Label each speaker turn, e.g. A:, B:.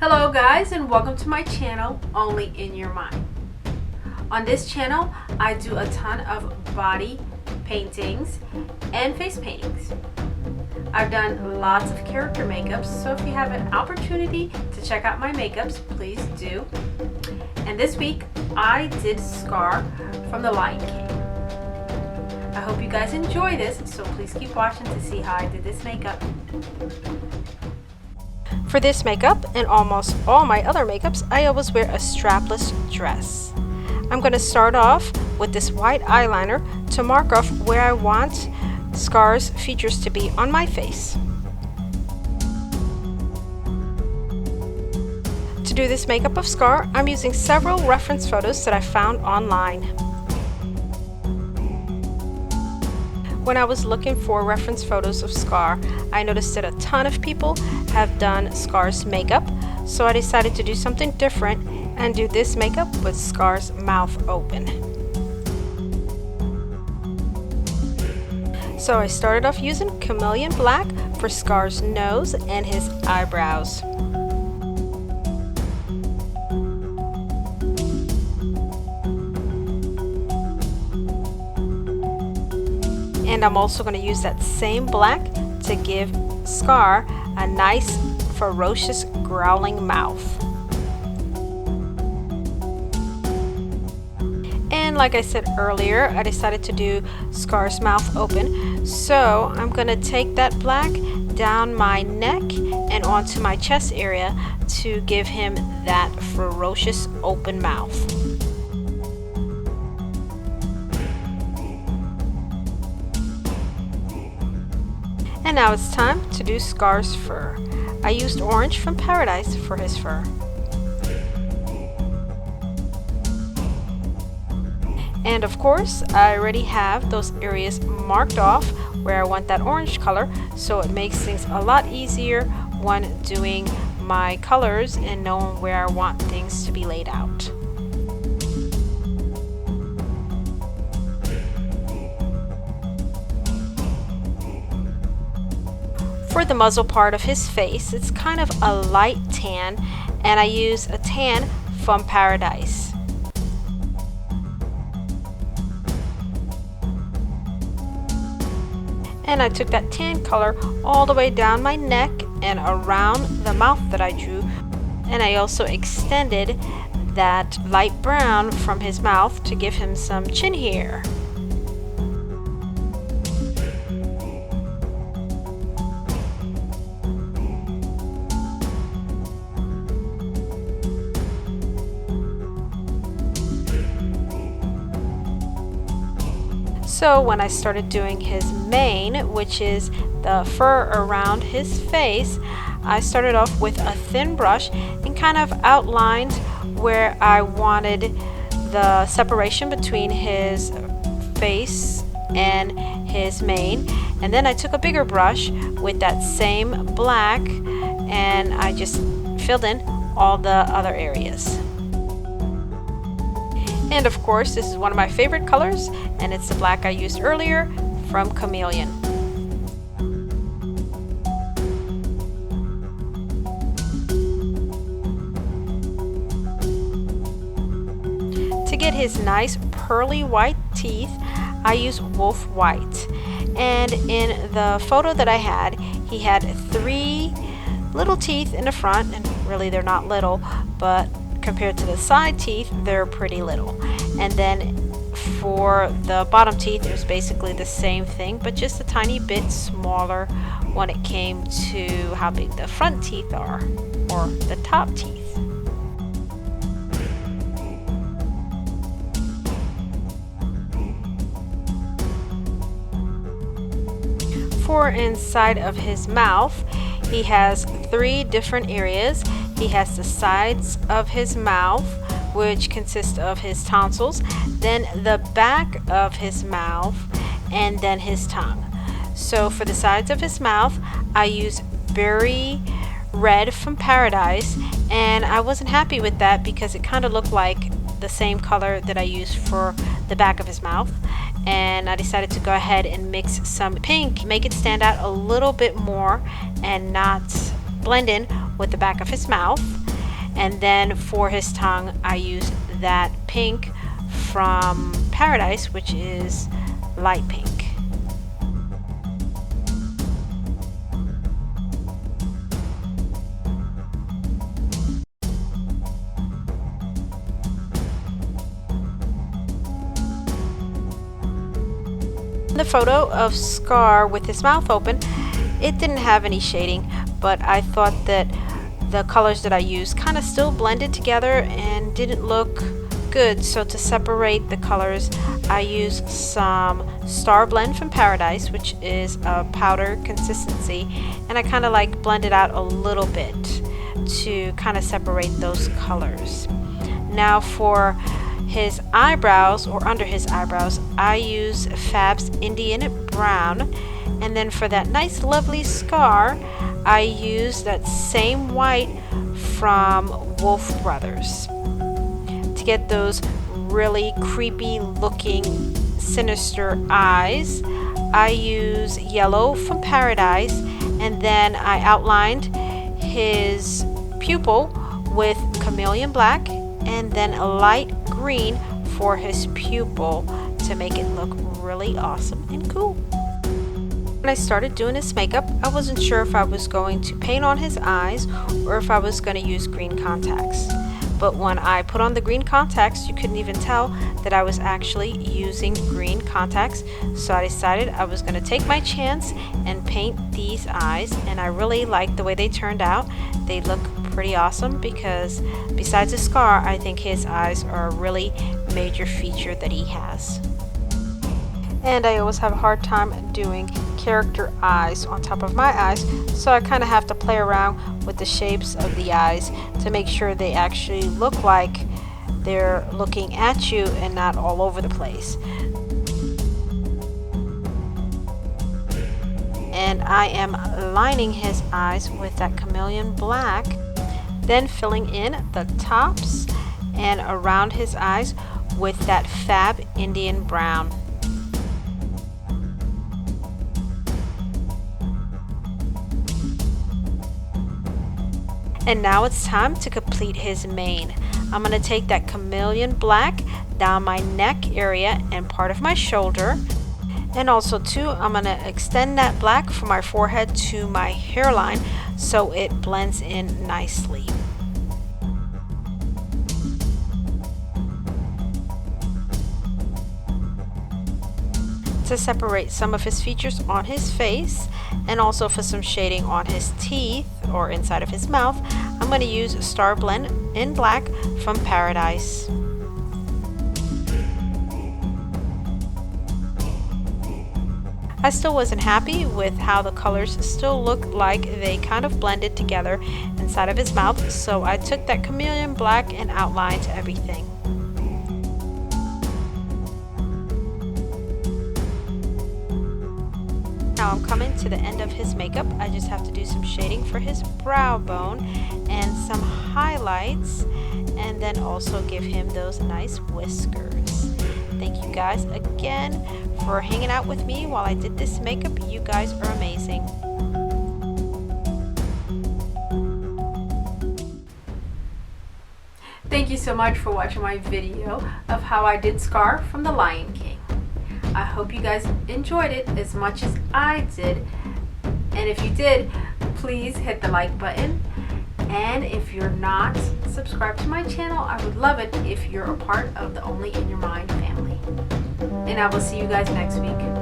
A: Hello guys, and welcome to my channel, Only in Your Mind. On this channel, I do a ton of body paintings and face paintings. I've done lots of character makeups, so if you have an opportunity to check out my makeups, please do. And this week, I did Scar from The Lion King. I hope you guys enjoy this, so please keep watching to see how I did this makeup.
B: For this makeup and almost all my other makeups, I always wear a strapless dress. I'm going to start off with this white eyeliner to mark off where I want Scar's features to be on my face. To do this makeup of Scar, I'm using several reference photos that I found online. When I was looking for reference photos of Scar, I noticed that a ton of people have done Scar's makeup, so I decided to do something different and do this makeup with Scar's mouth open. So I started off using Cameleon black for Scar's nose and his eyebrows. And I'm also going to use that same black to give Scar a nice, ferocious, growling mouth. And like I said earlier, I decided to do Scar's mouth open. So I'm going to take that black down my neck and onto my chest area to give him that ferocious open mouth. And now it's time to do Scar's fur. I used orange from Paradise for his fur. And of course, I already have those areas marked off where I want that orange color, so it makes things a lot easier when doing my colors and knowing where I want things to be laid out. For the muzzle part of his face, it's kind of a light tan, and I use a tan from Paradise. And I took that tan color all the way down my neck and around the mouth that I drew, and I also extended that light brown from his mouth to give him some chin hair. So when I started doing his mane, which is the fur around his face, I started off with a thin brush and kind of outlined where I wanted the separation between his face and his mane. And then I took a bigger brush with that same black and I just filled in all the other areas. And of course, this is one of my favorite colors, and it's the black I used earlier from Cameleon. To get his nice pearly white teeth, I used Wolfe white. And in the photo that I had, he had 3 little teeth in the front, and really they're not little, but compared to the side teeth, they're pretty little. And then for the bottom teeth, it was basically the same thing, but just a tiny bit smaller when it came to how big the front teeth are, or the top teeth. For inside of his mouth, he has 3 different areas. He has the sides of his mouth, which consist of his tonsils, then the back of his mouth, and then his tongue. So for the sides of his mouth, I use Berry Red from Paradise, and I wasn't happy with that because it kind of looked like the same color that I used for the back of his mouth. And I decided to go ahead and mix some pink, make it stand out a little bit more and not blend in with the back of his mouth. And then for his tongue, I use that pink from Paradise, which is light pink. The photo of Scar with his mouth open, it didn't have any shading, but I thought that the colors that I used kind of still blended together and didn't look good. So to separate the colors, I used some Starblend from Paradise, which is a powder consistency, and I kind of like blended out a little bit to kind of separate those colors. Now for his eyebrows, or under his eyebrows, I use Fab's Indian Brown, and then for that nice lovely scar, I use that same white from Wolfe Brothers. To get those really creepy looking sinister eyes, I use yellow from Paradise, and then I outlined his pupil with Cameleon black and then a light green for his pupil to make it look really awesome and cool. When I started doing his makeup, I wasn't sure if I was going to paint on his eyes or if I was going to use green contacts. But when I put on the green contacts, you couldn't even tell that I was actually using green contacts. So I decided I was going to take my chance and paint these eyes, and I really like the way they turned out. They look pretty awesome because besides the scar, I think his eyes are a really major feature that he has. And I always have a hard time doing character eyes on top of my eyes, so I kind of have to play around with the shapes of the eyes to make sure they actually look like they're looking at you and not all over the place. And I am lining his eyes with that Cameleon black, then filling in the tops and around his eyes with that Fab Indian Brown. And now it's time to complete his mane. I'm going to take that Cameleon black down my neck area and part of my shoulder. And also too, I'm going to extend that black from my forehead to my hairline so it blends in nicely. To separate some of his features on his face and also for some shading on his teeth or inside of his mouth, I'm going to use Starblend in black from Paradise. I still wasn't happy with how the colors still looked like they kind of blended together inside of his mouth, so I took that Cameleon black and outlined everything. Now I'm coming to the end of his makeup. I just have to do some shading for his brow bone and some highlights, and then also give him those nice whiskers. Thank you guys again for hanging out with me while I did this makeup. You guys are amazing.
A: Thank you so much for watching my video of how I did Scar from The Lion King. I hope you guys enjoyed it as much as I did. And if you did, please hit the like button. And if you're not subscribed to my channel, I would love it if you're a part of the Only in Your Mind family. And I will see you guys next week.